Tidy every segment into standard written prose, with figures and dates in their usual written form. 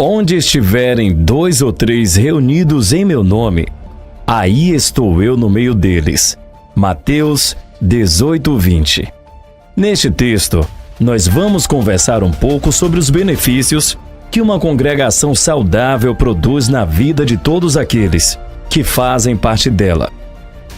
Onde estiverem 2 ou 3 reunidos em meu nome, aí estou eu no meio deles. Mateus 18:20. Neste texto, nós vamos conversar um pouco sobre os benefícios que uma congregação saudável produz na vida de todos aqueles que fazem parte dela.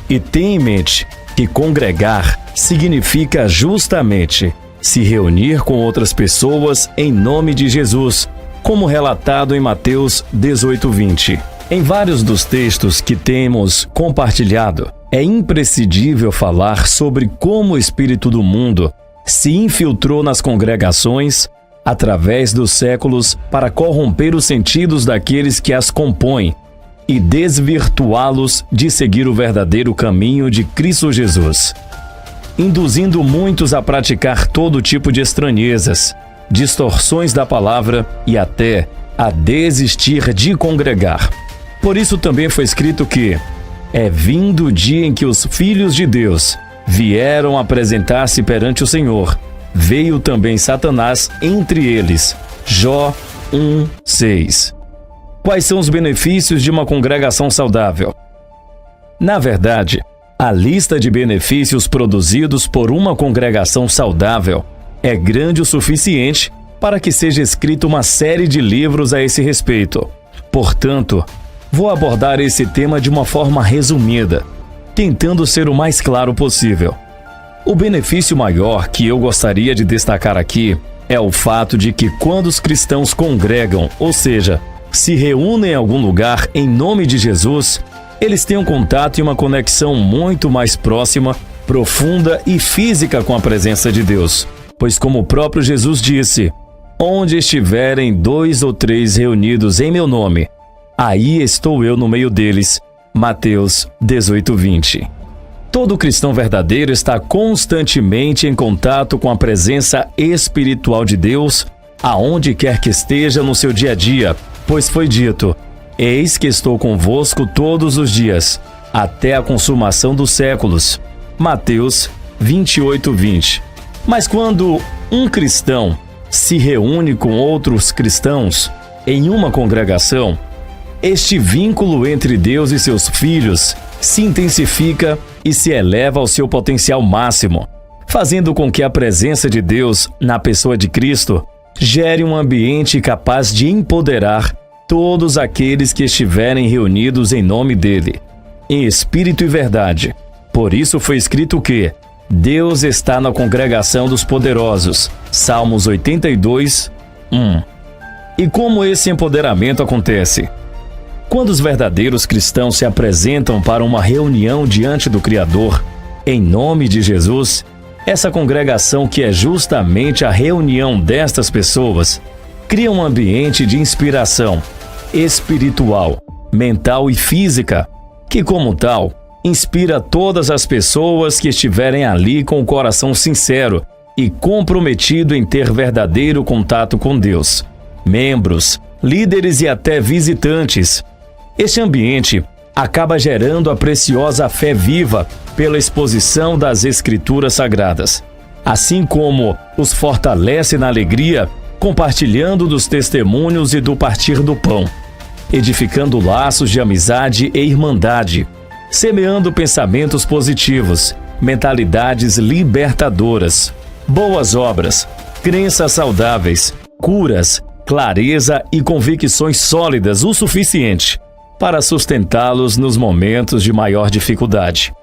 E tenha em mente que congregar significa justamente se reunir com outras pessoas em nome de Jesus, como relatado em Mateus 18:20. Em vários dos textos que temos compartilhado, é imprescindível falar sobre como o espírito do mundo se infiltrou nas congregações através dos séculos para corromper os sentidos daqueles que as compõem e desvirtuá-los de seguir o verdadeiro caminho de Cristo Jesus, induzindo muitos a praticar todo tipo de estranhezas, distorções da palavra e até a desistir de congregar. Por isso também foi escrito que é vindo o dia em que os filhos de Deus vieram apresentar-se perante o Senhor. Veio também Satanás entre eles. Jó 1:6. Quais são os benefícios de uma congregação saudável? Na verdade, a lista de benefícios produzidos por uma congregação saudável é grande o suficiente para que seja escrita uma série de livros a esse respeito. Portanto, vou abordar esse tema de uma forma resumida, tentando ser o mais claro possível. O benefício maior que eu gostaria de destacar aqui é o fato de que quando os cristãos congregam, ou seja, se reúnem em algum lugar em nome de Jesus, eles têm um contato e uma conexão muito mais próxima, profunda e física com a presença de Deus. Pois como o próprio Jesus disse, onde estiverem 2 ou 3 reunidos em meu nome, aí estou eu no meio deles. Mateus 18:20. Todo cristão verdadeiro está constantemente em contato com a presença espiritual de Deus, aonde quer que esteja no seu dia a dia, pois foi dito, eis que estou convosco todos os dias, até a consumação dos séculos. Mateus 28:20. Mas quando um cristão se reúne com outros cristãos em uma congregação, este vínculo entre Deus e seus filhos se intensifica e se eleva ao seu potencial máximo, fazendo com que a presença de Deus na pessoa de Cristo gere um ambiente capaz de empoderar todos aqueles que estiverem reunidos em nome dele, em espírito e verdade. Por isso foi escrito que Deus está na congregação dos poderosos. Salmos 82:1. E como esse empoderamento acontece? Quando os verdadeiros cristãos se apresentam para uma reunião diante do Criador, em nome de Jesus, essa congregação, que é justamente a reunião destas pessoas, cria um ambiente de inspiração espiritual, mental e física, que como tal, inspira todas as pessoas que estiverem ali com o coração sincero e comprometido em ter verdadeiro contato com Deus. Membros, líderes e até visitantes. Este ambiente acaba gerando a preciosa fé viva pela exposição das Escrituras Sagradas, assim como os fortalece na alegria, compartilhando dos testemunhos e do partir do pão, edificando laços de amizade e irmandade, semeando pensamentos positivos, mentalidades libertadoras, boas obras, crenças saudáveis, curas, clareza e convicções sólidas o suficiente para sustentá-los nos momentos de maior dificuldade.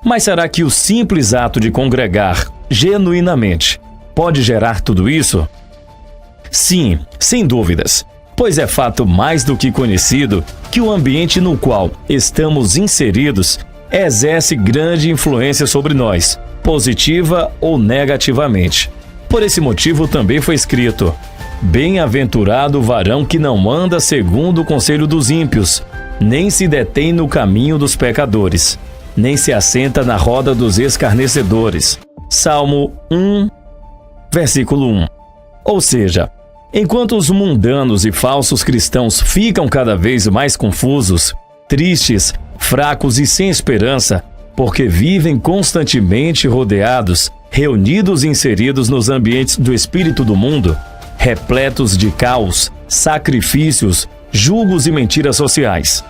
Mas será que o simples ato de congregar genuinamente pode gerar tudo isso? Sim, sem dúvidas, pois é fato mais do que conhecido que o ambiente no qual estamos inseridos exerce grande influência sobre nós, positiva ou negativamente. Por esse motivo também foi escrito: bem-aventurado o varão que não anda segundo o conselho dos ímpios, nem se detém no caminho dos pecadores, nem se assenta na roda dos escarnecedores. Salmo 1, versículo 1. Ou seja, enquanto os mundanos e falsos cristãos ficam cada vez mais confusos, tristes, fracos e sem esperança, porque vivem constantemente rodeados, reunidos e inseridos nos ambientes do espírito do mundo, repletos de caos, sacrifícios, julgos e mentiras sociais.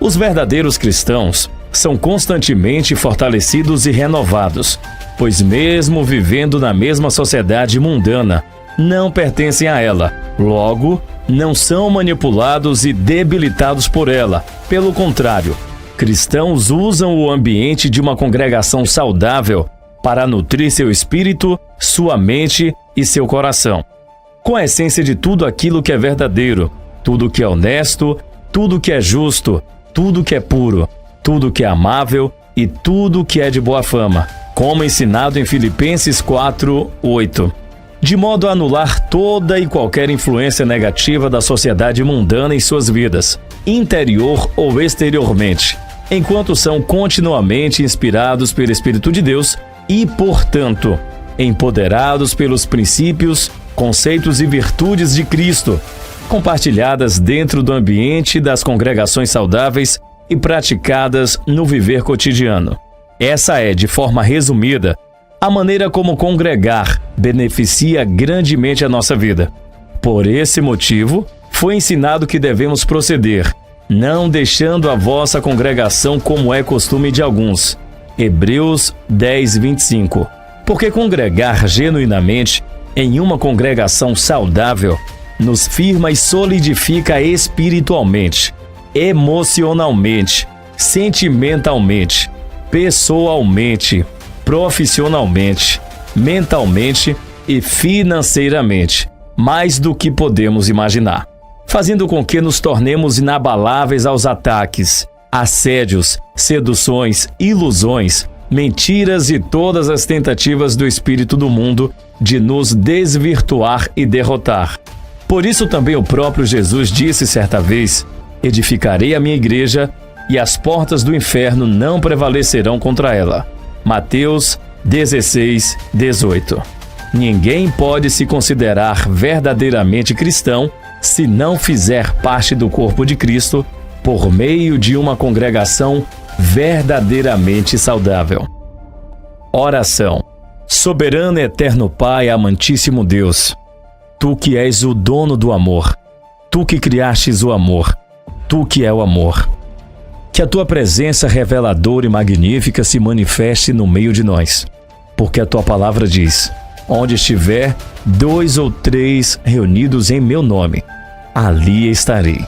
Os verdadeiros cristãos são constantemente fortalecidos e renovados, pois mesmo vivendo na mesma sociedade mundana, não pertencem a ela. Logo, não são manipulados e debilitados por ela. Pelo contrário, cristãos usam o ambiente de uma congregação saudável para nutrir seu espírito, sua mente e seu coração, com a essência de tudo aquilo que é verdadeiro, tudo que é honesto, tudo que é justo, tudo que é puro, tudo que é amável e tudo que é de boa fama, como ensinado em Filipenses 4:8. De modo a anular toda e qualquer influência negativa da sociedade mundana em suas vidas, interior ou exteriormente, enquanto são continuamente inspirados pelo Espírito de Deus e, portanto, empoderados pelos princípios, conceitos e virtudes de Cristo, compartilhadas dentro do ambiente das congregações saudáveis e praticadas no viver cotidiano. Essa é, de forma resumida, a maneira como congregar beneficia grandemente a nossa vida. Por esse motivo, foi ensinado que devemos proceder, não deixando a vossa congregação como é costume de alguns. Hebreus 10:25. Porque congregar genuinamente em uma congregação saudável nos firma e solidifica espiritualmente, emocionalmente, sentimentalmente, pessoalmente, profissionalmente, mentalmente e financeiramente, mais do que podemos imaginar, fazendo com que nos tornemos inabaláveis aos ataques, assédios, seduções, ilusões, mentiras e todas as tentativas do espírito do mundo de nos desvirtuar e derrotar. Por isso também o próprio Jesus disse certa vez: edificarei a minha igreja e as portas do inferno não prevalecerão contra ela. Mateus 16:18. Ninguém pode se considerar verdadeiramente cristão se não fizer parte do corpo de Cristo por meio de uma congregação verdadeiramente saudável. Oração. Soberano e eterno Pai, amantíssimo Deus, Tu que és o dono do amor, Tu que criastes o amor, Tu que é o amor. Que a Tua presença reveladora e magnífica se manifeste no meio de nós, porque a Tua palavra diz: onde estiver 2 ou 3 reunidos em meu nome, ali estarei.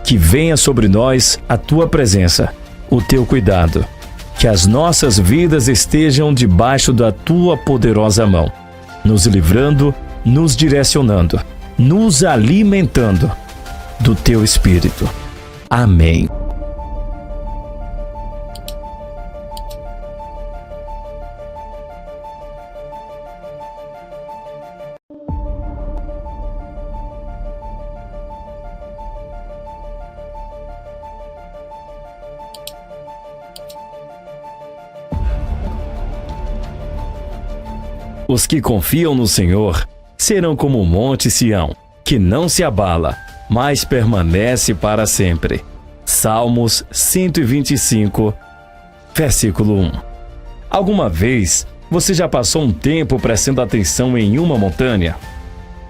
Que venha sobre nós a Tua presença, o Teu cuidado, que as nossas vidas estejam debaixo da Tua poderosa mão, nos livrando, nos direcionando, nos alimentando do Teu Espírito. Amém. Os que confiam no Senhor serão como o monte Sião, que não se abala, mas permanece para sempre. Salmos 125, versículo 1. Alguma vez você já passou um tempo prestando atenção em uma montanha?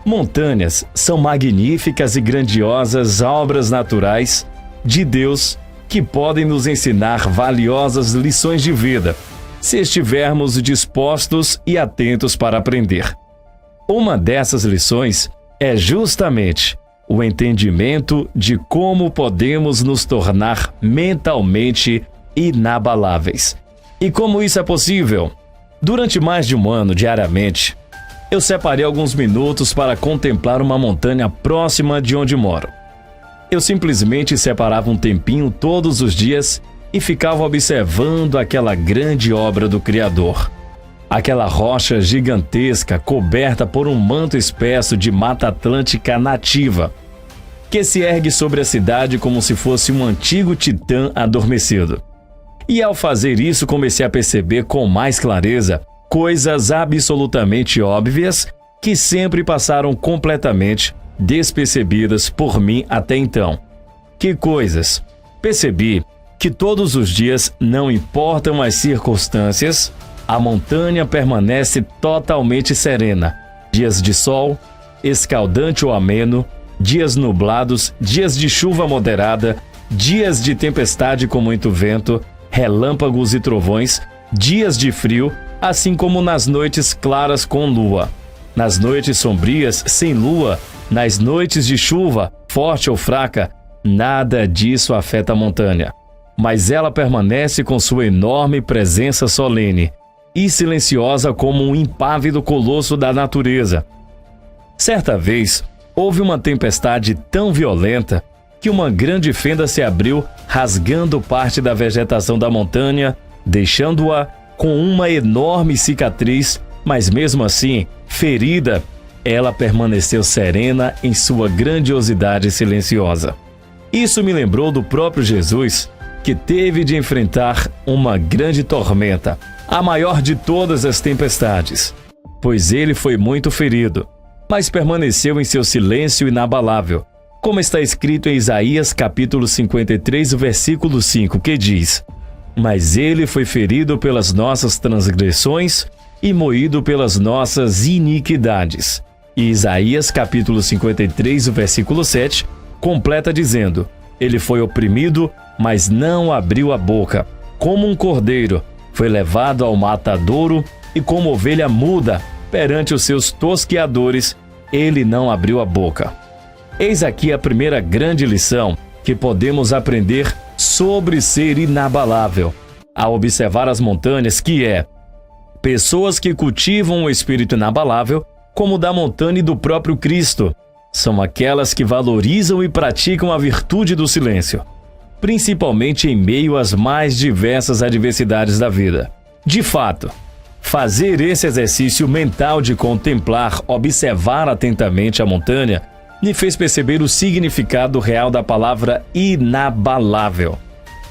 Montanhas são magníficas e grandiosas obras naturais de Deus que podem nos ensinar valiosas lições de vida, se estivermos dispostos e atentos para aprender. Uma dessas lições é justamente o entendimento de como podemos nos tornar mentalmente inabaláveis. E como isso é possível? Durante mais de um ano, diariamente, eu separei alguns minutos para contemplar uma montanha próxima de onde moro. Eu simplesmente separava um tempinho todos os dias e ficava observando aquela grande obra do Criador. Aquela rocha gigantesca coberta por um manto espesso de Mata Atlântica nativa, que se ergue sobre a cidade como se fosse um antigo titã adormecido. E ao fazer isso, comecei a perceber com mais clareza coisas absolutamente óbvias que sempre passaram completamente despercebidas por mim até então. Que coisas? Percebi que todos os dias, não importam as circunstâncias, a montanha permanece totalmente serena. Dias de sol, escaldante ou ameno, dias nublados, dias de chuva moderada, dias de tempestade com muito vento, relâmpagos e trovões, dias de frio, assim como nas noites claras com lua. Nas noites sombrias, sem lua, nas noites de chuva, forte ou fraca, nada disso afeta a montanha. Mas ela permanece com sua enorme presença solene e silenciosa como um impávido colosso da natureza. Certa vez, houve uma tempestade tão violenta que uma grande fenda se abriu, rasgando parte da vegetação da montanha, deixando-a com uma enorme cicatriz, mas mesmo assim, ferida, ela permaneceu serena em sua grandiosidade silenciosa. Isso me lembrou do próprio Jesus, que teve de enfrentar uma grande tormenta, a maior de todas as tempestades, pois ele foi muito ferido, mas permaneceu em seu silêncio inabalável, como está escrito em Isaías capítulo 53, versículo 5, que diz: Mas ele foi ferido pelas nossas transgressões e moído pelas nossas iniquidades. E Isaías capítulo 53, versículo 7, completa dizendo: Ele foi oprimido, mas não abriu a boca. Como um cordeiro, foi levado ao matadouro, e como ovelha muda perante os seus tosqueadores, ele não abriu a boca. Eis aqui a primeira grande lição que podemos aprender sobre ser inabalável, ao observar as montanhas, que é: pessoas que cultivam o espírito inabalável, como o da montanha e do próprio Cristo, são aquelas que valorizam e praticam a virtude do silêncio, principalmente em meio às mais diversas adversidades da vida. De fato, fazer esse exercício mental de contemplar, observar atentamente a montanha, me fez perceber o significado real da palavra inabalável.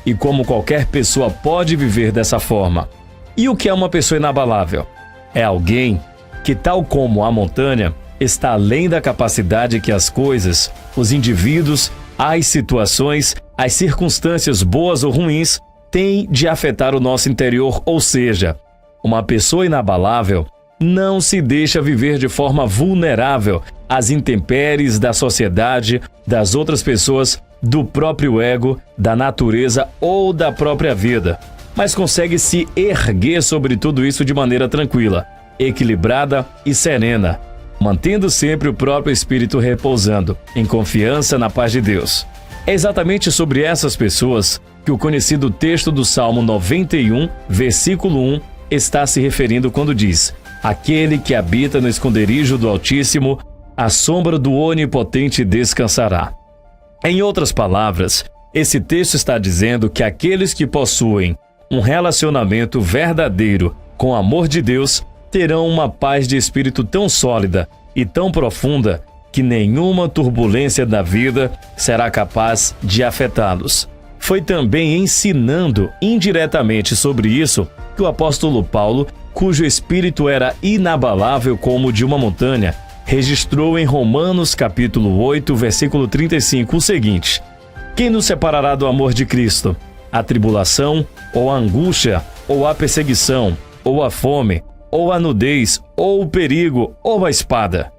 E como qualquer pessoa pode viver dessa forma. E o que é uma pessoa inabalável? É alguém que, tal como a montanha, está além da capacidade que as coisas, os indivíduos, as situações, as circunstâncias boas ou ruins têm de afetar o nosso interior, ou seja, uma pessoa inabalável não se deixa viver de forma vulnerável às intempéries da sociedade, das outras pessoas, do próprio ego, da natureza ou da própria vida, mas consegue se erguer sobre tudo isso de maneira tranquila, equilibrada e serena, mantendo sempre o próprio espírito repousando, em confiança na paz de Deus. É exatamente sobre essas pessoas que o conhecido texto do Salmo 91, versículo 1, está se referindo quando diz: Aquele que habita no esconderijo do Altíssimo, à sombra do Onipotente descansará. Em outras palavras, esse texto está dizendo que aqueles que possuem um relacionamento verdadeiro com o amor de Deus terão uma paz de espírito tão sólida e tão profunda que nenhuma turbulência da vida será capaz de afetá-los. Foi também ensinando indiretamente sobre isso que o apóstolo Paulo, cujo espírito era inabalável como o de uma montanha, registrou em Romanos capítulo 8, versículo 35 o seguinte: Quem nos separará do amor de Cristo? A tribulação, ou a angústia, ou a perseguição, ou a fome, ou a nudez, ou o perigo, ou a espada.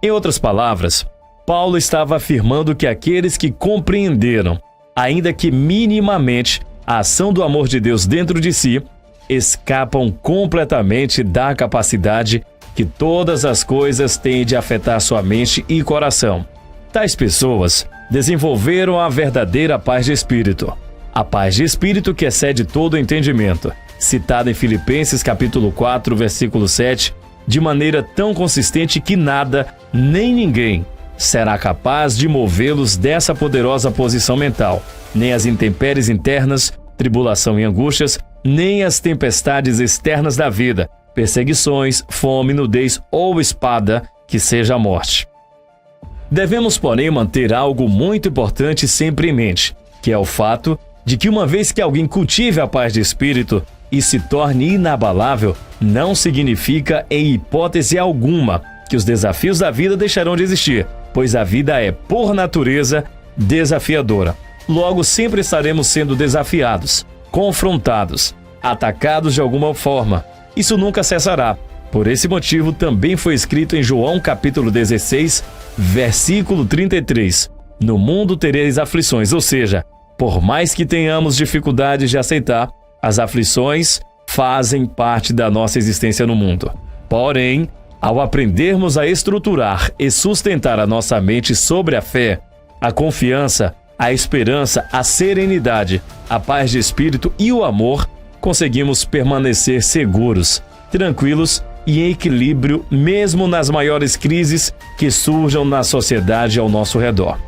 Em outras palavras, Paulo estava afirmando que aqueles que compreenderam, ainda que minimamente, a ação do amor de Deus dentro de si, escapam completamente da capacidade que todas as coisas têm de afetar sua mente e coração. Tais pessoas desenvolveram a verdadeira paz de espírito. A paz de espírito que excede todo o entendimento, citada em Filipenses capítulo 4, versículo 7, de maneira tão consistente que nada, nem ninguém, será capaz de movê-los dessa poderosa posição mental, nem as intempéries internas, tribulação e angústias, nem as tempestades externas da vida, perseguições, fome, nudez ou espada, que seja a morte. Devemos, porém, manter algo muito importante sempre em mente, que é o fato de que uma vez que alguém cultive a paz de espírito e se torne inabalável, não significa em hipótese alguma que os desafios da vida deixarão de existir, pois a vida é, por natureza, desafiadora. Logo, sempre estaremos sendo desafiados, confrontados, atacados de alguma forma. Isso nunca cessará, Por esse motivo, também foi escrito em João capítulo 16, versículo 33, no mundo tereis aflições, ou seja, por mais que tenhamos dificuldades de aceitar, as aflições fazem parte da nossa existência no mundo. Porém, ao aprendermos a estruturar e sustentar a nossa mente sobre a fé, a confiança, a esperança, a serenidade, a paz de espírito e o amor, conseguimos permanecer seguros, tranquilos e em equilíbrio mesmo nas maiores crises que surjam na sociedade ao nosso redor.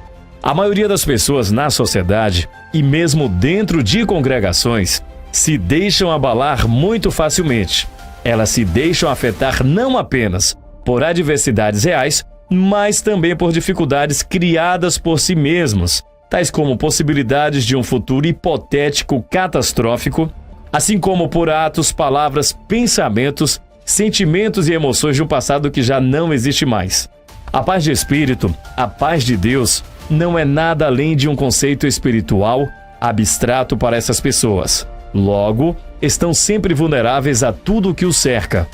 A maioria das pessoas na sociedade e mesmo dentro de congregações se deixam abalar muito facilmente. Elas se deixam afetar não apenas por adversidades reais, mas também por dificuldades criadas por si mesmos, tais como possibilidades de um futuro hipotético catastrófico, assim como por atos, palavras, pensamentos, sentimentos e emoções de um passado que já não existe mais. A paz de espírito, a paz de Deus, não é nada além de um conceito espiritual abstrato para essas pessoas. Logo, estão sempre vulneráveis a tudo o que os cerca.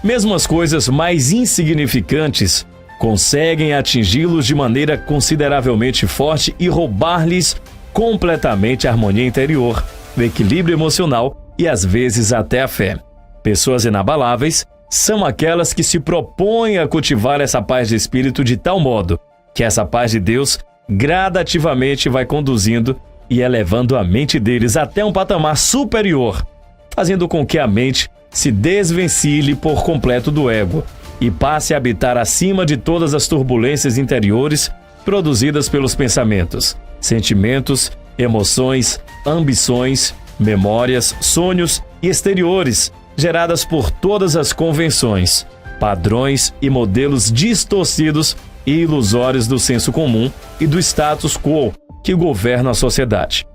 Mesmo as coisas mais insignificantes conseguem atingi-los de maneira consideravelmente forte e roubar-lhes completamente a harmonia interior, o equilíbrio emocional e às vezes até a fé. Pessoas inabaláveis são aquelas que se propõem a cultivar essa paz de espírito de tal modo que essa paz de Deus gradativamente vai conduzindo e elevando a mente deles até um patamar superior, fazendo com que a mente se desvencilhe por completo do ego e passe a habitar acima de todas as turbulências interiores produzidas pelos pensamentos, sentimentos, emoções, ambições, memórias, sonhos e exteriores, geradas por todas as convenções, padrões e modelos distorcidos e ilusórios do senso comum e do status quo que governa a sociedade.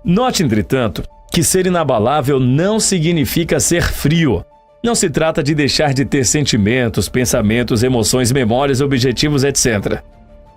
Note, entretanto, que ser inabalável não significa ser frio. Não se trata de deixar de ter sentimentos, pensamentos, emoções, memórias, objetivos, etc.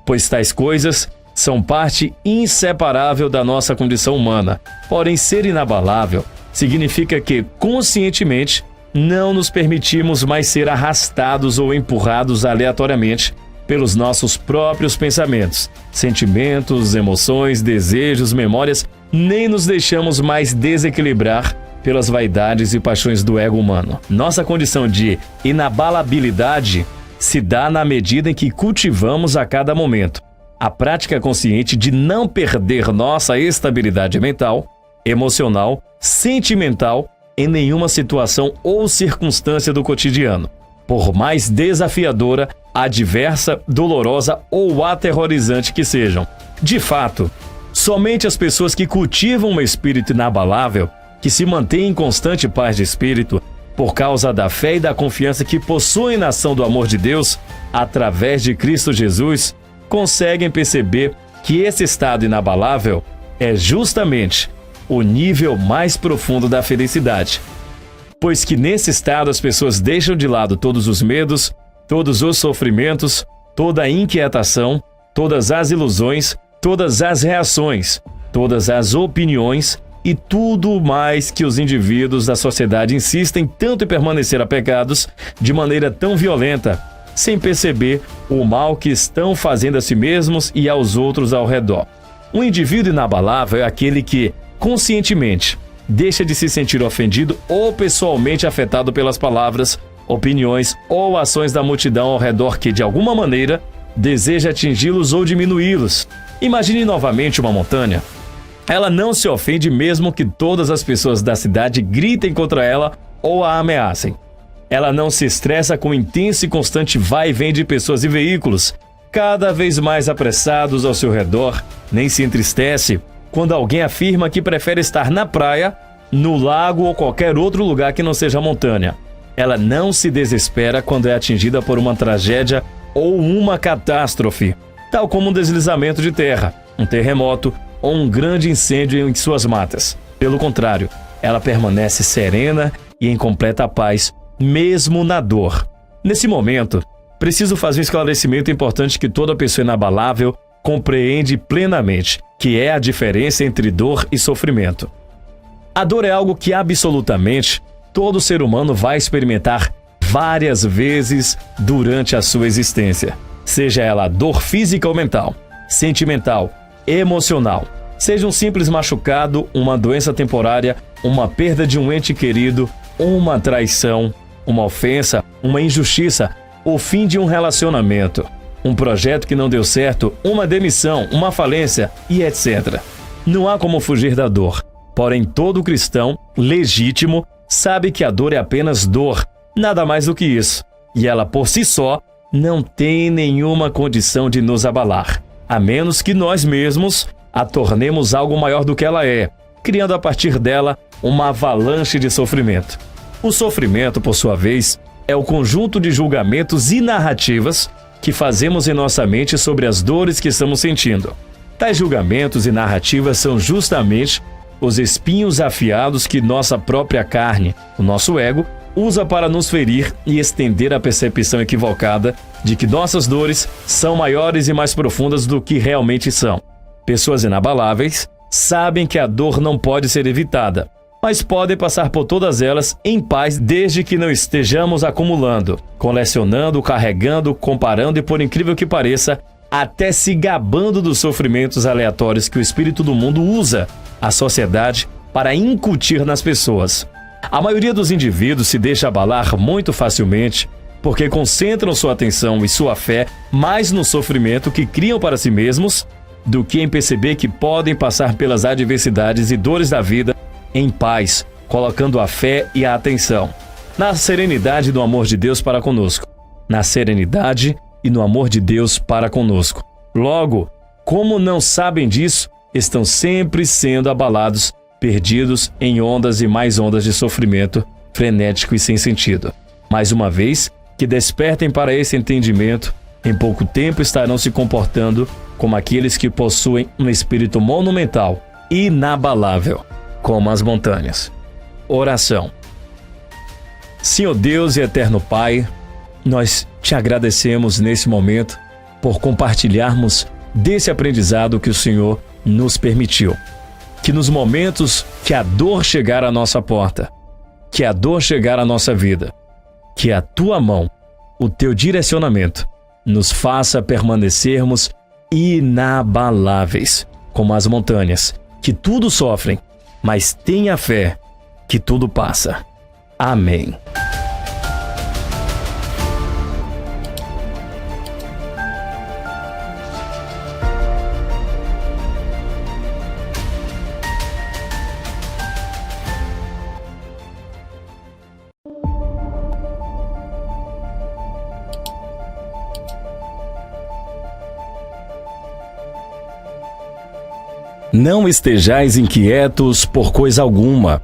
Pois tais coisas são parte inseparável da nossa condição humana. Porém, ser inabalável significa que, conscientemente, não nos permitimos mais ser arrastados ou empurrados aleatoriamente pelos nossos próprios pensamentos, sentimentos, emoções, desejos, memórias, nem nos deixamos mais desequilibrar pelas vaidades e paixões do ego humano. Nossa condição de inabalabilidade se dá na medida em que cultivamos a cada momento a prática consciente de não perder nossa estabilidade mental, emocional, sentimental em nenhuma situação ou circunstância do cotidiano, por mais desafiadora, adversa, dolorosa ou aterrorizante que sejam. De fato, somente as pessoas que cultivam um espírito inabalável, que se mantêm em constante paz de espírito, por causa da fé e da confiança que possuem na ação do amor de Deus, através de Cristo Jesus, conseguem perceber que esse estado inabalável é justamente o nível mais profundo da felicidade. Pois que nesse estado as pessoas deixam de lado todos os medos, todos os sofrimentos, toda a inquietação, todas as ilusões, todas as reações, todas as opiniões e tudo mais que os indivíduos da sociedade insistem tanto em permanecer apegados de maneira tão violenta, sem perceber o mal que estão fazendo a si mesmos e aos outros ao redor. Um indivíduo inabalável é aquele que, conscientemente, deixa de se sentir ofendido ou pessoalmente afetado pelas palavras, opiniões ou ações da multidão ao redor que, de alguma maneira, deseja atingi-los ou diminuí-los. Imagine novamente uma montanha. Ela não se ofende mesmo que todas as pessoas da cidade gritem contra ela ou a ameacem. Ela não se estressa com o intenso e constante vai e vem de pessoas e veículos, cada vez mais apressados ao seu redor, nem se entristece quando alguém afirma que prefere estar na praia, no lago ou qualquer outro lugar que não seja montanha. Ela não se desespera quando é atingida por uma tragédia ou uma catástrofe, tal como um deslizamento de terra, um terremoto ou um grande incêndio em suas matas. Pelo contrário, ela permanece serena e em completa paz, mesmo na dor. Nesse momento, preciso fazer um esclarecimento importante que toda pessoa inabalável compreende plenamente, que é a diferença entre dor e sofrimento. A dor é algo que absolutamente todo ser humano vai experimentar várias vezes durante a sua existência. Seja ela dor física ou mental, sentimental, emocional. Seja um simples machucado, uma doença temporária, uma perda de um ente querido, uma traição, uma ofensa, uma injustiça, o fim de um relacionamento, um projeto que não deu certo, uma demissão, uma falência e etc. Não há como fugir da dor. Porém, todo cristão legítimo sabe que a dor é apenas dor, nada mais do que isso. E ela por si só não tem nenhuma condição de nos abalar, a menos que nós mesmos a tornemos algo maior do que ela é, criando a partir dela uma avalanche de sofrimento. O sofrimento, por sua vez, é o conjunto de julgamentos e narrativas que fazemos em nossa mente sobre as dores que estamos sentindo. Tais julgamentos e narrativas são justamente os espinhos afiados que nossa própria carne, o nosso ego, usa para nos ferir e estender a percepção equivocada de que nossas dores são maiores e mais profundas do que realmente são. Pessoas inabaláveis sabem que a dor não pode ser evitada, mas podem passar por todas elas em paz desde que não estejamos acumulando, colecionando, carregando, comparando e, por incrível que pareça, até se gabando dos sofrimentos aleatórios que o espírito do mundo usa a sociedade para incutir nas pessoas. A maioria dos indivíduos se deixa abalar muito facilmente porque concentram sua atenção e sua fé mais no sofrimento que criam para si mesmos do que em perceber que podem passar pelas adversidades e dores da vida em paz, colocando a fé e a atenção na serenidade e no amor de Deus para conosco. Na serenidade e no amor de Deus para conosco. Logo, como não sabem disso, estão sempre sendo abalados, perdidos em ondas e mais ondas de sofrimento frenético e sem sentido. Mais uma vez, que despertem para esse entendimento, em pouco tempo estarão se comportando como aqueles que possuem um espírito monumental, inabalável, como as montanhas. Oração. Senhor Deus e eterno Pai, nós te agradecemos nesse momento por compartilharmos desse aprendizado que o Senhor nos permitiu. Que nos momentos que a dor chegar à nossa porta, que a dor chegar à nossa vida, que a tua mão, o teu direcionamento, nos faça permanecermos inabaláveis, como as montanhas, que tudo sofrem, mas tenha fé que tudo passa. Amém. Não estejais inquietos por coisa alguma.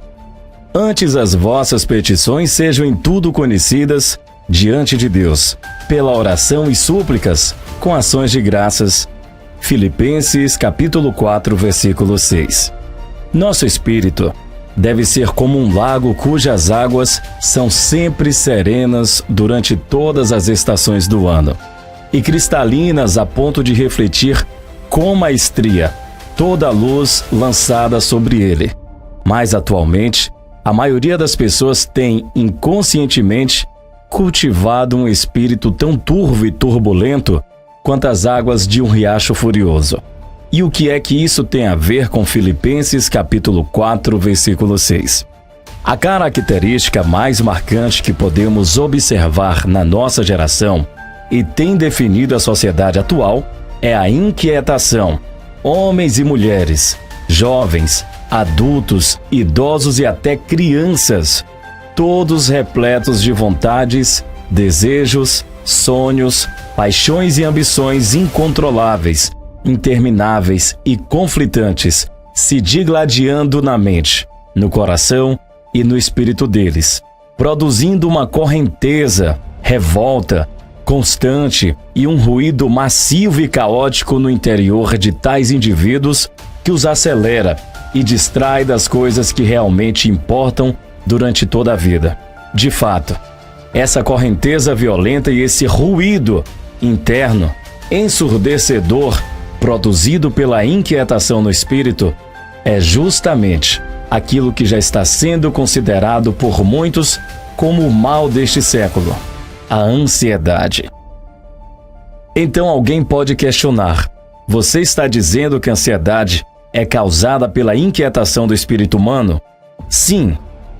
Antes as vossas petições sejam em tudo conhecidas diante de Deus, pela oração e súplicas, com ações de graças. Filipenses capítulo 4, versículo 6. Nosso espírito deve ser como um lago cujas águas são sempre serenas durante todas as estações do ano e cristalinas a ponto de refletir com maestria toda a luz lançada sobre ele. Mas atualmente, a maioria das pessoas tem inconscientemente cultivado um espírito tão turvo e turbulento quanto as águas de um riacho furioso. E o que é que isso tem a ver com Filipenses capítulo 4, versículo 6? A característica mais marcante que podemos observar na nossa geração e tem definido a sociedade atual é a inquietação. Homens e mulheres, jovens, adultos, idosos e até crianças, todos repletos de vontades, desejos, sonhos, paixões e ambições incontroláveis, intermináveis e conflitantes, se digladiando na mente, no coração e no espírito deles, produzindo uma correnteza, revolta, constante e um ruído massivo e caótico no interior de tais indivíduos que os acelera e distrai das coisas que realmente importam durante toda a vida. De fato, essa correnteza violenta e esse ruído interno, ensurdecedor, produzido pela inquietação no espírito, é justamente aquilo que já está sendo considerado por muitos como o mal deste século: a ansiedade. Então alguém pode questionar: você está dizendo que a ansiedade é causada pela inquietação do espírito humano? Sim,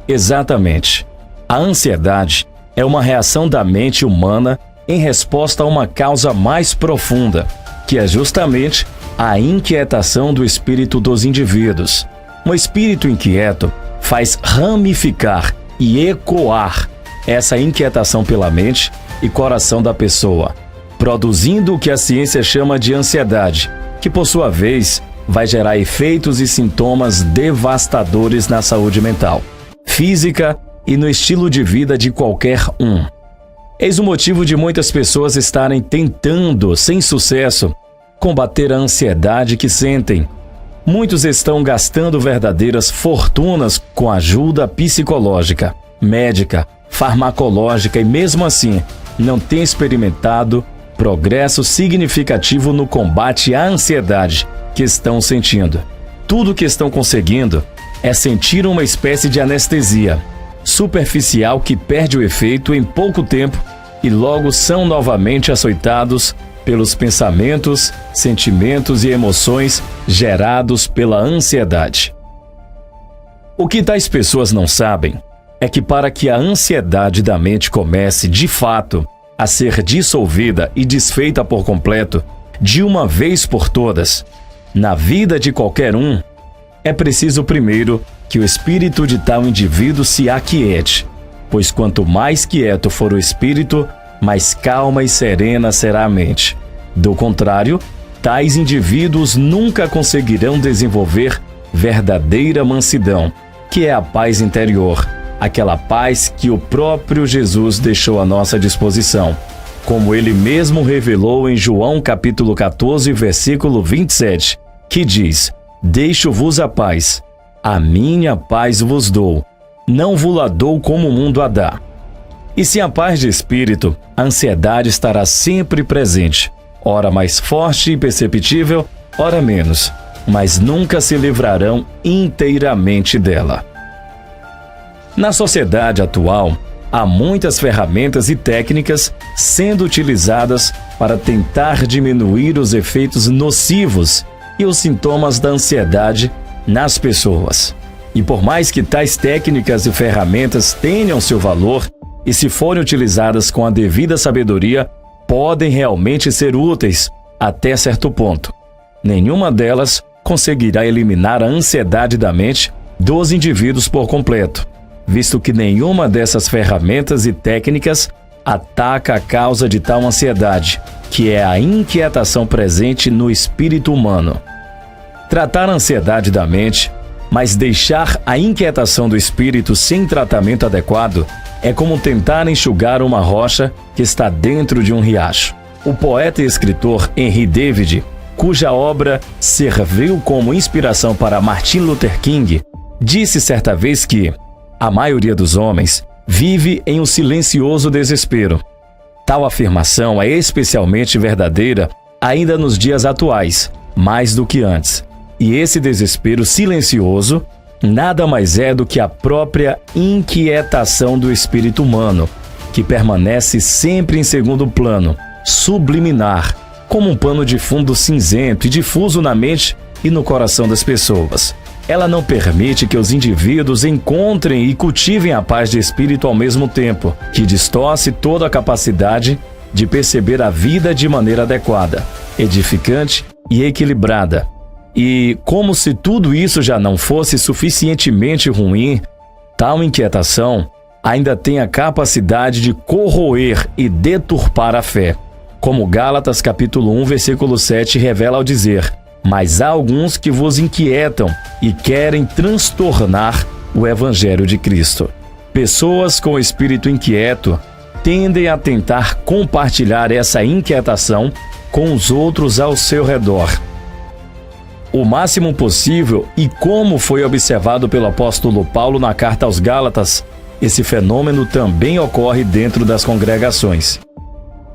exatamente. A ansiedade é uma reação da mente humana em resposta a uma causa mais profunda, que é justamente a inquietação do espírito dos indivíduos. Um espírito inquieto faz ramificar e ecoar essa inquietação pela mente e coração da pessoa, produzindo o que a ciência chama de ansiedade, que por sua vez vai gerar efeitos e sintomas devastadores na saúde mental, física e no estilo de vida de qualquer um. Eis o motivo de muitas pessoas estarem tentando, sem sucesso, combater a ansiedade que sentem. Muitos estão gastando verdadeiras fortunas com ajuda psicológica, médica, farmacológica e mesmo assim não têm experimentado progresso significativo no combate à ansiedade que estão sentindo. Tudo o que estão conseguindo é sentir uma espécie de anestesia superficial que perde o efeito em pouco tempo e logo são novamente açoitados pelos pensamentos, sentimentos e emoções gerados pela ansiedade. O que tais pessoas não sabem é que para que a ansiedade da mente comece, de fato, a ser dissolvida e desfeita por completo, de uma vez por todas, na vida de qualquer um, é preciso primeiro que o espírito de tal indivíduo se aquiete, pois quanto mais quieto for o espírito, mais calma e serena será a mente. Do contrário, tais indivíduos nunca conseguirão desenvolver verdadeira mansidão, que é a paz interior, aquela paz que o próprio Jesus deixou à nossa disposição, como ele mesmo revelou em João capítulo 14, versículo 27, que diz: deixo-vos a paz, a minha paz vos dou, não vos-la dou como o mundo a dá. E sem a paz de espírito, a ansiedade estará sempre presente, ora mais forte e perceptível, ora menos, mas nunca se livrarão inteiramente dela. Na sociedade atual, há muitas ferramentas e técnicas sendo utilizadas para tentar diminuir os efeitos nocivos e os sintomas da ansiedade nas pessoas. E por mais que tais técnicas e ferramentas tenham seu valor e se forem utilizadas com a devida sabedoria, podem realmente ser úteis até certo ponto. Nenhuma delas conseguirá eliminar a ansiedade da mente dos indivíduos por completo, visto que nenhuma dessas ferramentas e técnicas ataca a causa de tal ansiedade, que é a inquietação presente no espírito humano. Tratar a ansiedade da mente, mas deixar a inquietação do espírito sem tratamento adequado, é como tentar enxugar uma rocha que está dentro de um riacho. O poeta e escritor Henry David, cuja obra serviu como inspiração para Martin Luther King, disse certa vez que a maioria dos homens vive em um silencioso desespero. Tal afirmação é especialmente verdadeira ainda nos dias atuais, mais do que antes. E esse desespero silencioso nada mais é do que a própria inquietação do espírito humano, que permanece sempre em segundo plano, subliminar, como um pano de fundo cinzento e difuso na mente e no coração das pessoas. Ela não permite que os indivíduos encontrem e cultivem a paz de espírito ao mesmo tempo, que distorce toda a capacidade de perceber a vida de maneira adequada, edificante e equilibrada. E, como se tudo isso já não fosse suficientemente ruim, tal inquietação ainda tem a capacidade de corroer e deturpar a fé, como Gálatas capítulo 1, versículo 7 revela ao dizer: mas há alguns que vos inquietam e querem transtornar o evangelho de Cristo. Pessoas com espírito inquieto tendem a tentar compartilhar essa inquietação com os outros ao seu redor, o máximo possível, e como foi observado pelo apóstolo Paulo na carta aos Gálatas, esse fenômeno também ocorre dentro das congregações.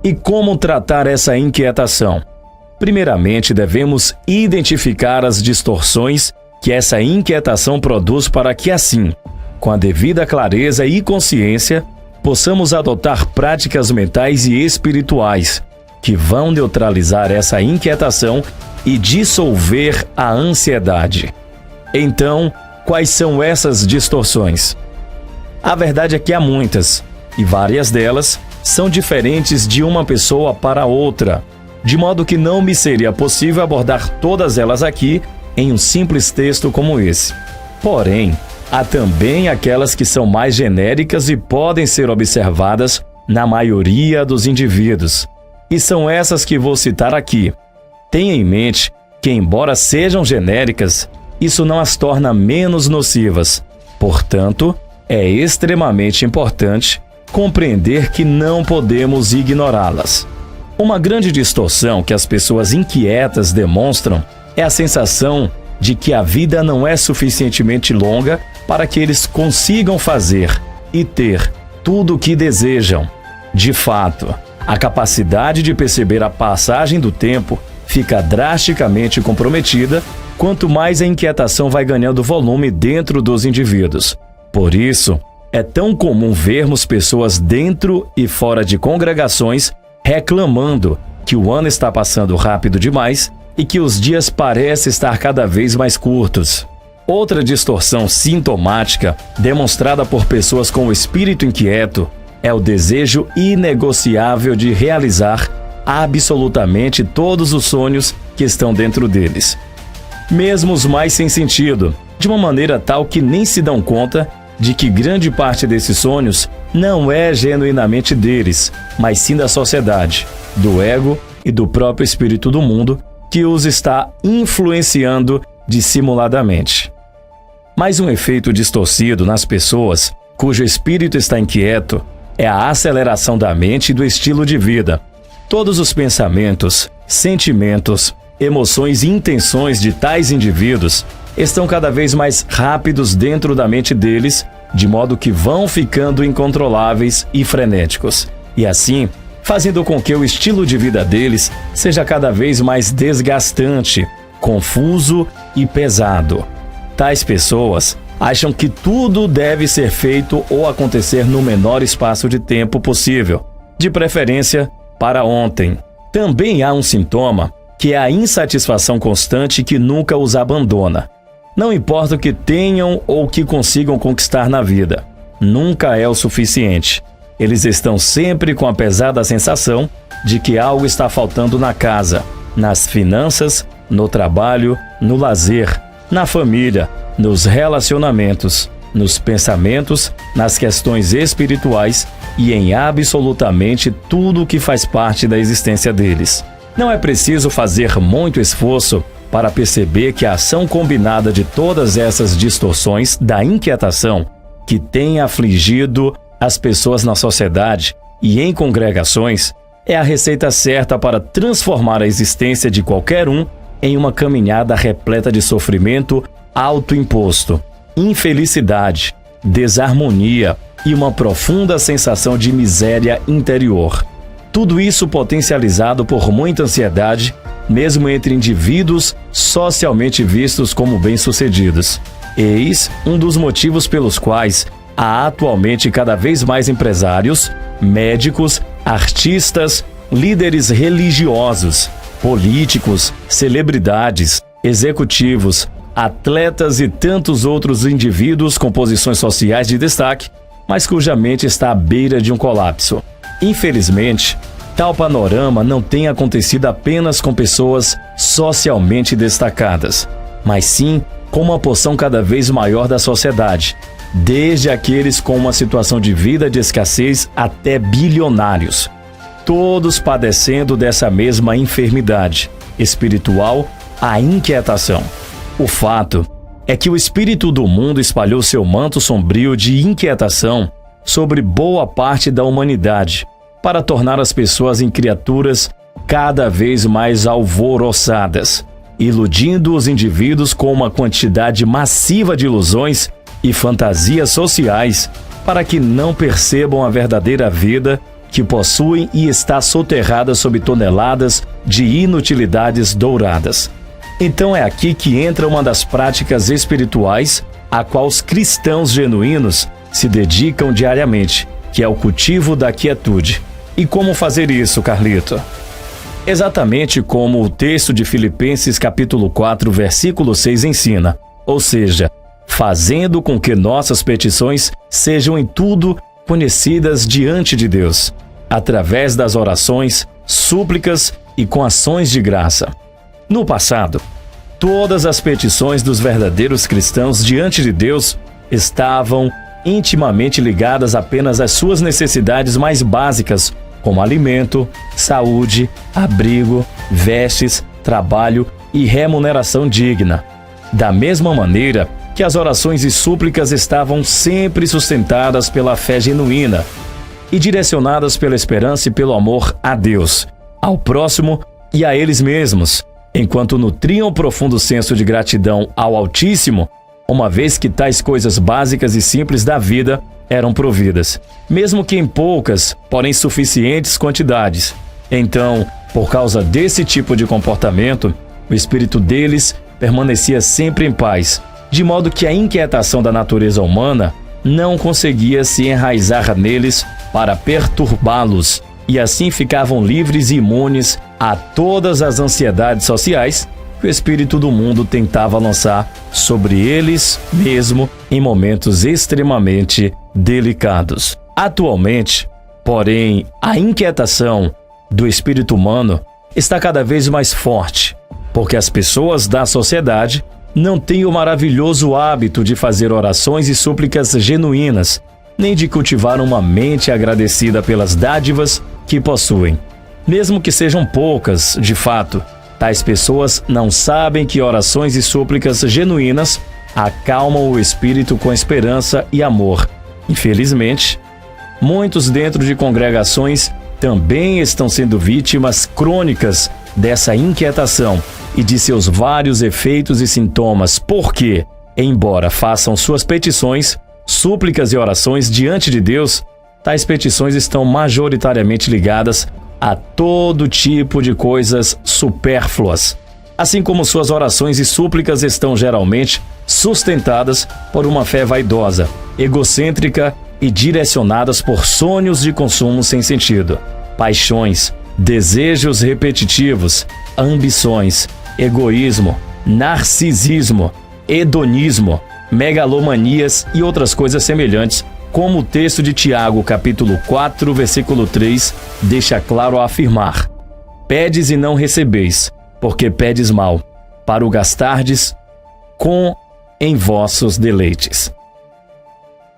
E como tratar essa inquietação? Primeiramente, devemos identificar as distorções que essa inquietação produz para que assim, com a devida clareza e consciência, possamos adotar práticas mentais e espirituais que vão neutralizar essa inquietação e dissolver a ansiedade. Então, quais são essas distorções? A verdade é que há muitas, e várias delas são diferentes de uma pessoa para outra, de modo que não me seria possível abordar todas elas aqui em um simples texto como esse. Porém, há também aquelas que são mais genéricas e podem ser observadas na maioria dos indivíduos. E são essas que vou citar aqui. Tenha em mente que, embora sejam genéricas, isso não as torna menos nocivas. Portanto, é extremamente importante compreender que não podemos ignorá-las. Uma grande distorção que as pessoas inquietas demonstram é a sensação de que a vida não é suficientemente longa para que eles consigam fazer e ter tudo o que desejam. De fato, a capacidade de perceber a passagem do tempo fica drasticamente comprometida quanto mais a inquietação vai ganhando volume dentro dos indivíduos. Por isso, é tão comum vermos pessoas dentro e fora de congregações reclamando que o ano está passando rápido demais e que os dias parecem estar cada vez mais curtos. Outra distorção sintomática demonstrada por pessoas com o espírito inquieto é o desejo inegociável de realizar absolutamente todos os sonhos que estão dentro deles, mesmo os mais sem sentido, de uma maneira tal que nem se dão conta de que grande parte desses sonhos não é genuinamente deles, mas sim da sociedade, do ego e do próprio espírito do mundo que os está influenciando dissimuladamente. Mais um efeito distorcido nas pessoas cujo espírito está inquieto é a aceleração da mente e do estilo de vida. Todos os pensamentos, sentimentos, emoções e intenções de tais indivíduos estão cada vez mais rápidos dentro da mente deles, de modo que vão ficando incontroláveis e frenéticos, e assim fazendo com que o estilo de vida deles seja cada vez mais desgastante, confuso e pesado. Tais pessoas acham que tudo deve ser feito ou acontecer no menor espaço de tempo possível, de preferência para ontem. Também há um sintoma, que é a insatisfação constante que nunca os abandona. Não importa o que tenham ou o que consigam conquistar na vida, nunca é o suficiente. Eles estão sempre com a pesada sensação de que algo está faltando na casa, nas finanças, no trabalho, no lazer, na família, nos relacionamentos, nos pensamentos, nas questões espirituais e em absolutamente tudo o que faz parte da existência deles. Não é preciso fazer muito esforço para perceber que a ação combinada de todas essas distorções da inquietação que tem afligido as pessoas na sociedade e em congregações é a receita certa para transformar a existência de qualquer um em uma caminhada repleta de sofrimento autoimposto, infelicidade, desarmonia e uma profunda sensação de miséria interior. Tudo isso potencializado por muita ansiedade, mesmo entre indivíduos socialmente vistos como bem-sucedidos. Eis um dos motivos pelos quais há atualmente cada vez mais empresários, médicos, artistas, líderes religiosos, políticos, celebridades, executivos, atletas e tantos outros indivíduos com posições sociais de destaque, mas cuja mente está à beira de um colapso. Infelizmente, tal panorama não tem acontecido apenas com pessoas socialmente destacadas, mas sim com uma porção cada vez maior da sociedade, desde aqueles com uma situação de vida de escassez até bilionários, todos padecendo dessa mesma enfermidade espiritual, a inquietação. O fato é que o espírito do mundo espalhou seu manto sombrio de inquietação sobre boa parte da humanidade, para tornar as pessoas em criaturas cada vez mais alvoroçadas, iludindo os indivíduos com uma quantidade massiva de ilusões e fantasias sociais para que não percebam a verdadeira vida que possuem e está soterrada sob toneladas de inutilidades douradas. Então é aqui que entra uma das práticas espirituais a qual os cristãos genuínos se dedicam diariamente, que é o cultivo da quietude. E como fazer isso, Carlito? Exatamente como o texto de Filipenses capítulo 4, versículo 6 ensina, ou seja, fazendo com que nossas petições sejam em tudo conhecidas diante de Deus, através das orações, súplicas e com ações de graça. No passado, todas as petições dos verdadeiros cristãos diante de Deus estavam intimamente ligadas apenas às suas necessidades mais básicas, como alimento, saúde, abrigo, vestes, trabalho e remuneração digna. Da mesma maneira que as orações e súplicas estavam sempre sustentadas pela fé genuína e direcionadas pela esperança e pelo amor a Deus, ao próximo e a eles mesmos, enquanto nutriam um profundo senso de gratidão ao Altíssimo, uma vez que tais coisas básicas e simples da vida eram providas, mesmo que em poucas, porém suficientes quantidades. Então, por causa desse tipo de comportamento, o espírito deles permanecia sempre em paz, de modo que a inquietação da natureza humana não conseguia se enraizar neles para perturbá-los, e assim ficavam livres e imunes a todas as ansiedades sociais que o espírito do mundo tentava lançar sobre eles mesmo em momentos extremamente delicados. Atualmente, porém, a inquietação do espírito humano está cada vez mais forte, porque as pessoas da sociedade não têm o maravilhoso hábito de fazer orações e súplicas genuínas, nem de cultivar uma mente agradecida pelas dádivas que possuem. Mesmo que sejam poucas, de fato, tais pessoas não sabem que orações e súplicas genuínas acalmam o espírito com esperança e amor. Infelizmente, muitos dentro de congregações também estão sendo vítimas crônicas dessa inquietação e de seus vários efeitos e sintomas, porque, embora façam suas petições, súplicas e orações diante de Deus, tais petições estão majoritariamente ligadas a todo tipo de coisas supérfluas, assim como suas orações e súplicas estão geralmente sustentadas por uma fé vaidosa, egocêntrica e direcionadas por sonhos de consumo sem sentido, paixões, desejos repetitivos, ambições, egoísmo, narcisismo, hedonismo, megalomanias e outras coisas semelhantes, como o texto de Tiago, capítulo 4, versículo 3, deixa claro ao afirmar: pedes e não recebeis, porque pedes mal, para o gastardes em vossos deleites.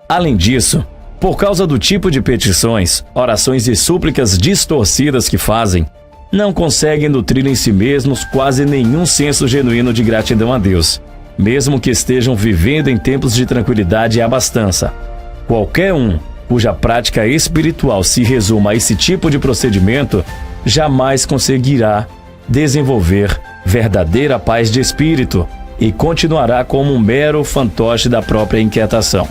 Além disso, por causa do tipo de petições, orações e súplicas distorcidas que fazem, não conseguem nutrir em si mesmos quase nenhum senso genuíno de gratidão a Deus, mesmo que estejam vivendo em tempos de tranquilidade e abastança. Qualquer um cuja prática espiritual se resuma a esse tipo de procedimento jamais conseguirá desenvolver verdadeira paz de espírito e continuará como um mero fantoche da própria inquietação.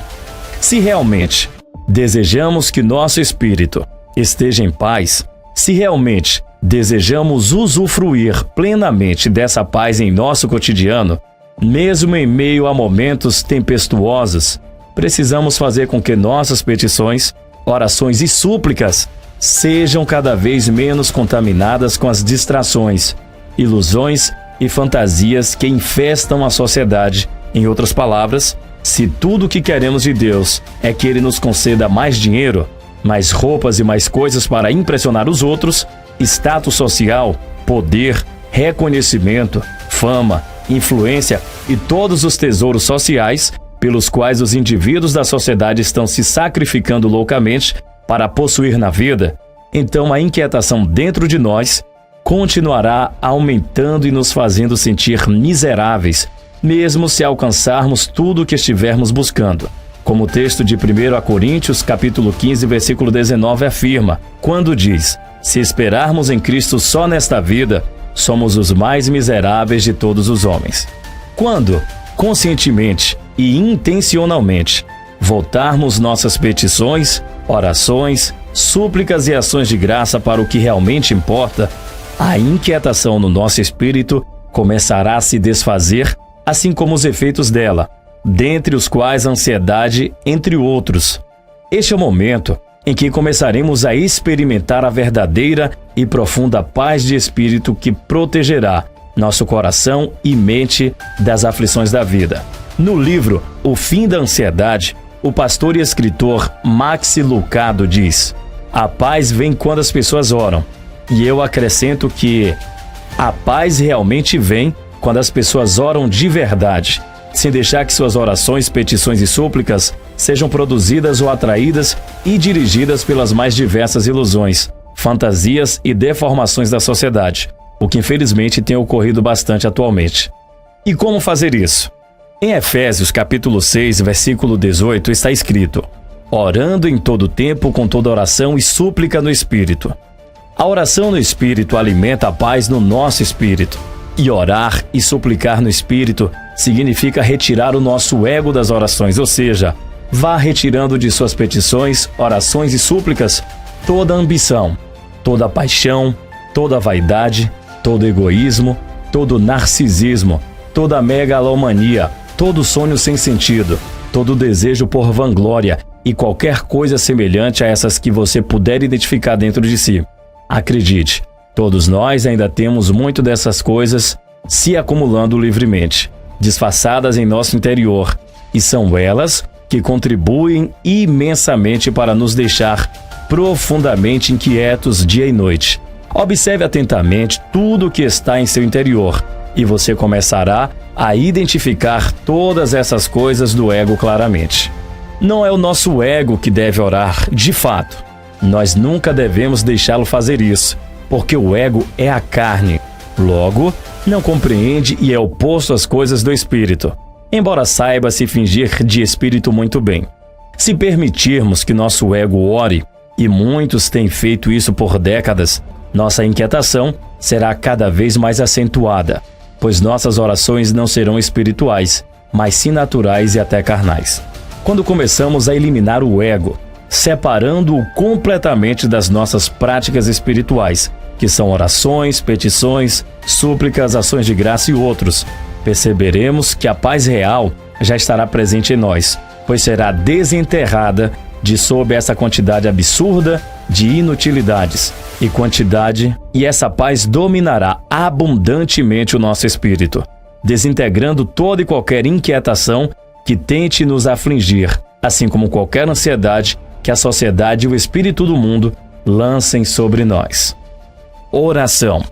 Se realmente desejamos que nosso espírito esteja em paz, se realmente desejamos usufruir plenamente dessa paz em nosso cotidiano, mesmo em meio a momentos tempestuosos, precisamos fazer com que nossas petições, orações e súplicas sejam cada vez menos contaminadas com as distrações, ilusões e fantasias que infestam a sociedade. Em outras palavras, se tudo o que queremos de Deus é que Ele nos conceda mais dinheiro, mais roupas e mais coisas para impressionar os outros, status social, poder, reconhecimento, fama, influência e todos os tesouros sociais pelos quais os indivíduos da sociedade estão se sacrificando loucamente para possuir na vida, então a inquietação dentro de nós continuará aumentando e nos fazendo sentir miseráveis, mesmo se alcançarmos tudo o que estivermos buscando. Como o texto de 1 Coríntios, capítulo 15, versículo 19 afirma, quando diz: se esperarmos em Cristo só nesta vida, somos os mais miseráveis de todos os homens. Quando, conscientemente e intencionalmente, voltarmos nossas petições, orações, súplicas e ações de graça para o que realmente importa, a inquietação no nosso espírito começará a se desfazer, assim como os efeitos dela, dentre os quais a ansiedade, entre outros. Este é o momento em que começaremos a experimentar a verdadeira e profunda paz de espírito que protegerá nosso coração e mente das aflições da vida. No livro O Fim da Ansiedade, o pastor e escritor Max Lucado diz: a paz vem quando as pessoas oram. E eu acrescento que a paz realmente vem quando as pessoas oram de verdade, sem deixar que suas orações, petições e súplicas sejam produzidas ou atraídas e dirigidas pelas mais diversas ilusões, fantasias e deformações da sociedade, o que infelizmente tem ocorrido bastante atualmente. E como fazer isso? Em Efésios capítulo 6, versículo 18 está escrito: orando em todo tempo com toda oração e súplica no Espírito. A oração no Espírito alimenta a paz no nosso espírito. E orar e suplicar no Espírito significa retirar o nosso ego das orações, ou seja, vá retirando de suas petições, orações e súplicas toda ambição, toda paixão, toda vaidade, todo egoísmo, todo narcisismo, toda megalomania, todo sonho sem sentido, todo desejo por vanglória e qualquer coisa semelhante a essas que você puder identificar dentro de si. Acredite, todos nós ainda temos muito dessas coisas se acumulando livremente, disfarçadas em nosso interior, e são elas que contribuem imensamente para nos deixar profundamente inquietos dia e noite. Observe atentamente tudo o que está em seu interior e você começará a identificar todas essas coisas do ego claramente. Não é o nosso ego que deve orar, de fato. Nós nunca devemos deixá-lo fazer isso, porque o ego é a carne. Logo, não compreende e é oposto às coisas do espírito, embora saiba se fingir de espírito muito bem. Se permitirmos que nosso ego ore, e muitos têm feito isso por décadas, nossa inquietação será cada vez mais acentuada, pois nossas orações não serão espirituais, mas sim naturais e até carnais. Quando começamos a eliminar o ego, separando-o completamente das nossas práticas espirituais, que são orações, petições, súplicas, ações de graça e outros, perceberemos que a paz real já estará presente em nós, pois será desenterrada de sob essa quantidade absurda de inutilidades e quantidade, e essa paz dominará abundantemente o nosso espírito, desintegrando toda e qualquer inquietação que tente nos afligir, assim como qualquer ansiedade que a sociedade e o espírito do mundo lancem sobre nós. Oração.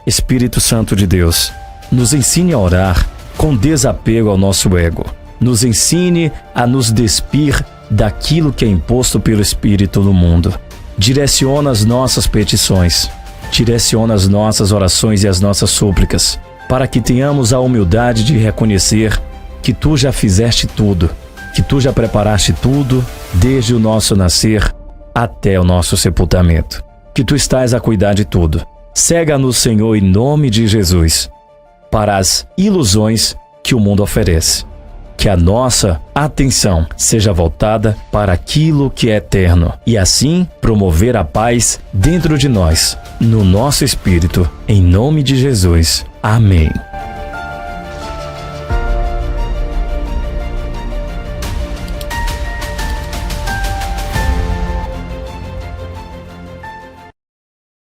Espírito Santo de Deus, nos ensine a orar com desapego ao nosso ego. Nos ensine a nos despir daquilo que é imposto pelo espírito do mundo. Direciona as nossas petições, direciona as nossas orações e as nossas súplicas, para que tenhamos a humildade de reconhecer que Tu já fizeste tudo, que Tu já preparaste tudo, desde o nosso nascer até o nosso sepultamento, que Tu estás a cuidar de tudo. Cega-nos, Senhor, em nome de Jesus, para as ilusões que o mundo oferece. Que a nossa atenção seja voltada para aquilo que é eterno e assim promover a paz dentro de nós, no nosso espírito, em nome de Jesus. Amém.